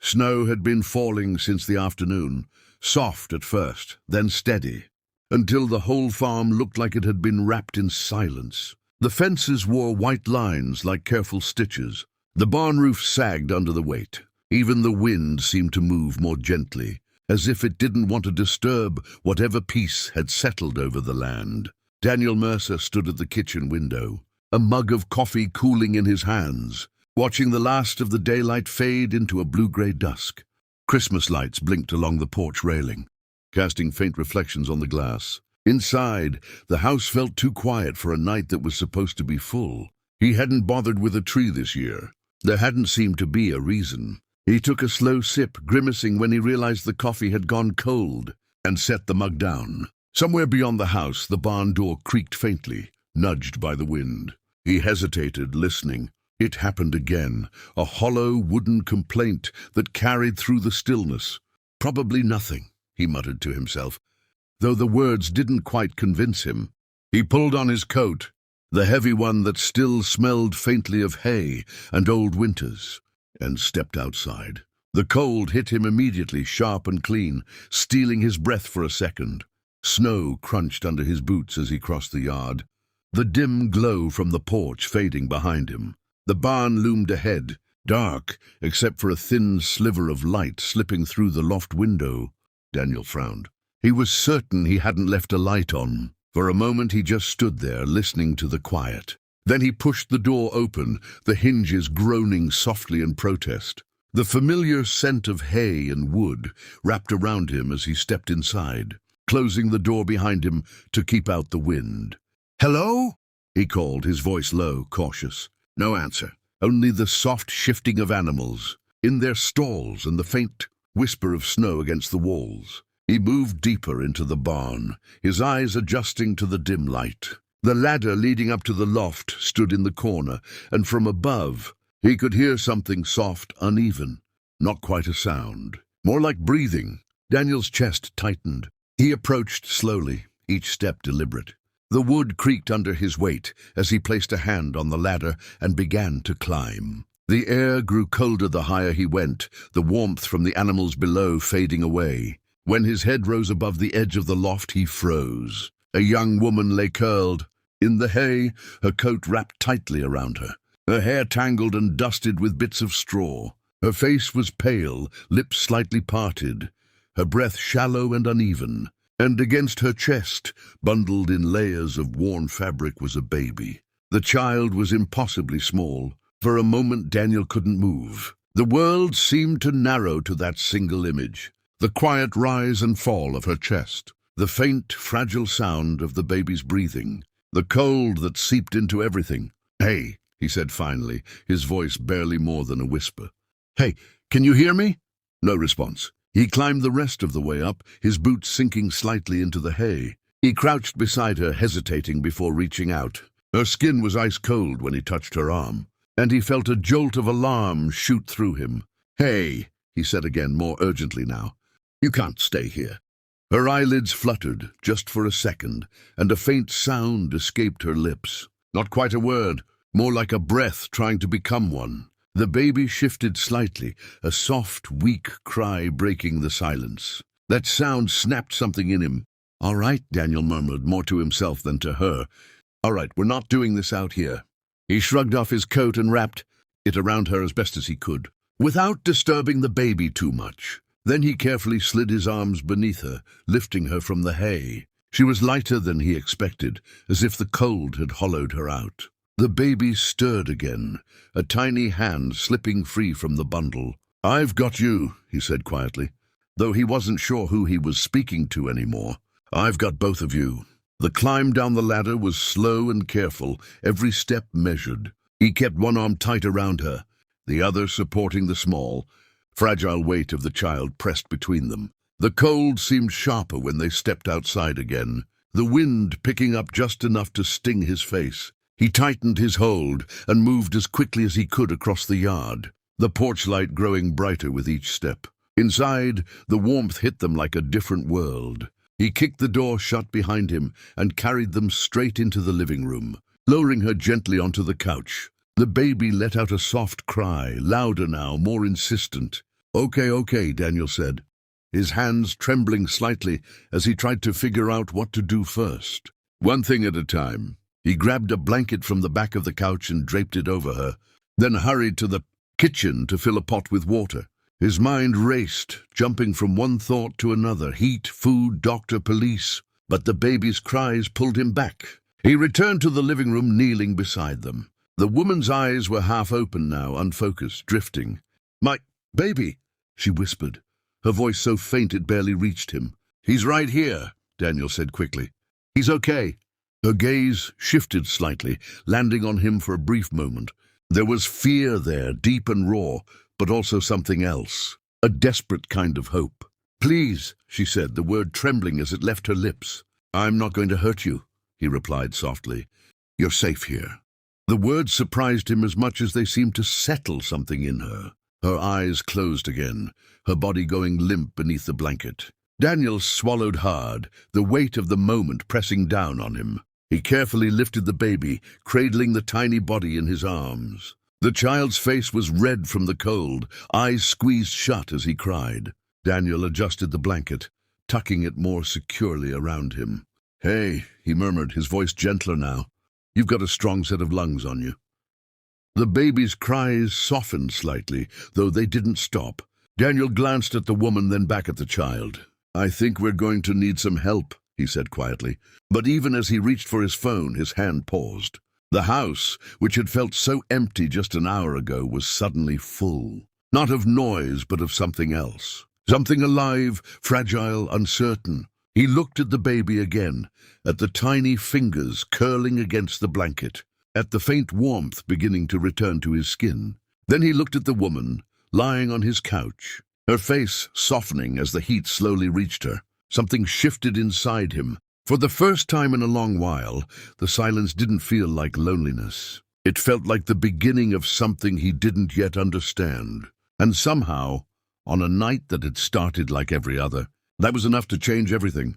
Snow had been falling since the afternoon, soft at first, then steady, until the whole farm looked like it had been wrapped in silence. The fences wore white lines like careful stitches. The barn roof sagged under the weight. Even the wind seemed to move more gently, as if it didn't want to disturb whatever peace had settled over the land. Daniel Mercer stood at the kitchen window, a mug of coffee cooling in his hands, watching the last of the daylight fade into a blue-gray dusk. Christmas lights blinked along the porch railing, casting faint reflections on the glass. Inside, the house felt too quiet for a night that was supposed to be full. He hadn't bothered with a tree this year. There hadn't seemed to be a reason. He took a slow sip, grimacing when he realized the coffee had gone cold, and set the mug down. Somewhere beyond the house, the barn door creaked faintly, nudged by the wind. He hesitated, listening. It happened again, a hollow wooden complaint that carried through the stillness. Probably nothing, he muttered to himself, though the words didn't quite convince him. He pulled on his coat, the heavy one that still smelled faintly of hay and old winters, and stepped outside. The cold hit him immediately, sharp and clean, stealing his breath for a second. Snow crunched under his boots as he crossed the yard, the dim glow from the porch fading behind him. The barn loomed ahead, dark, except for a thin sliver of light slipping through the loft window. Daniel frowned. He was certain he hadn't left a light on. For a moment he just stood there, listening to the quiet. Then he pushed the door open, the hinges groaning softly in protest. The familiar scent of hay and wood wrapped around him as he stepped inside, closing the door behind him to keep out the wind. "Hello?" he called, his voice low, cautious. No answer, only the soft shifting of animals in their stalls and the faint whisper of snow against the walls. He moved deeper into the barn, his eyes adjusting to the dim light. The ladder leading up to the loft stood in the corner, and from above he could hear something soft, uneven. Not quite a sound, more like breathing. Daniel's chest tightened. He approached slowly, each step deliberate. The wood creaked under his weight as he placed a hand on the ladder and began to climb. The air grew colder the higher he went, the warmth from the animals below fading away. When his head rose above the edge of the loft, he froze. A young woman lay curled in the hay, her coat wrapped tightly around her, her hair tangled and dusted with bits of straw. Her face was pale, lips slightly parted, her breath shallow and uneven. And against her chest, bundled in layers of worn fabric, was a baby. The child was impossibly small. For a moment, Daniel couldn't move. The world seemed to narrow to that single image. The quiet rise and fall of her chest, the faint, fragile sound of the baby's breathing, the cold that seeped into everything. "Hey," he said finally, his voice barely more than a whisper. "Hey, can you hear me?" No response. He climbed the rest of the way up, his boots sinking slightly into the hay. He crouched beside her, hesitating before reaching out. Her skin was ice-cold when he touched her arm, and he felt a jolt of alarm shoot through him. "Hey," he said again, more urgently now. "You can't stay here." Her eyelids fluttered, just for a second, and a faint sound escaped her lips. Not quite a word, more like a breath trying to become one. The baby shifted slightly, a soft, weak cry breaking the silence. That sound snapped something in him. "All right," Daniel murmured, more to himself than to her. "All right, we're not doing this out here." He shrugged off his coat and wrapped it around her as best as he could, without disturbing the baby too much. Then he carefully slid his arms beneath her, lifting her from the hay. She was lighter than he expected, as if the cold had hollowed her out. The baby stirred again, a tiny hand slipping free from the bundle. "I've got you," he said quietly, though he wasn't sure who he was speaking to anymore. "I've got both of you." The climb down the ladder was slow and careful, every step measured. He kept one arm tight around her, the other supporting the small, fragile weight of the child pressed between them. The cold seemed sharper when they stepped outside again, the wind picking up just enough to sting his face. He tightened his hold and moved as quickly as he could across the yard, the porch light growing brighter with each step. Inside, the warmth hit them like a different world. He kicked the door shut behind him and carried them straight into the living room, lowering her gently onto the couch. The baby let out a soft cry, louder now, more insistent. Okay, Daniel said, his hands trembling slightly as he tried to figure out what to do first. One thing at a time. He grabbed a blanket from the back of the couch and draped it over her, then hurried to the kitchen to fill a pot with water. His mind raced, jumping from one thought to another: heat, food, doctor, police. But the baby's cries pulled him back. He returned to the living room, kneeling beside them. The woman's eyes were half open now, unfocused, drifting. "My baby," she whispered, her voice so faint it barely reached him. "He's right here," Daniel said quickly. "He's okay." Her gaze shifted slightly, landing on him for a brief moment. There was fear there, deep and raw, but also something else, a desperate kind of hope. "Please," she said, the word trembling as it left her lips. "I'm not going to hurt you," he replied softly. "You're safe here." The words surprised him as much as they seemed to settle something in her. Her eyes closed again, her body going limp beneath the blanket. Daniel swallowed hard, the weight of the moment pressing down on him. He carefully lifted the baby, cradling the tiny body in his arms. The child's face was red from the cold, eyes squeezed shut as he cried. Daniel adjusted the blanket, tucking it more securely around him. "Hey," he murmured, his voice gentler now. "You've got a strong set of lungs on you." The baby's cries softened slightly, though they didn't stop. Daniel glanced at the woman, then back at the child. "I think we're going to need some help," he said quietly. But even as he reached for his phone, his hand paused. The house, which had felt so empty just an hour ago, was suddenly full. Not of noise, but of something else. Something alive, fragile, uncertain. He looked at the baby again, at the tiny fingers curling against the blanket, at the faint warmth beginning to return to his skin. Then he looked at the woman, lying on his couch, her face softening as the heat slowly reached her. Something shifted inside him. For the first time in a long while, the silence didn't feel like loneliness. It felt like the beginning of something he didn't yet understand. And somehow, on a night that had started like every other, that was enough to change everything.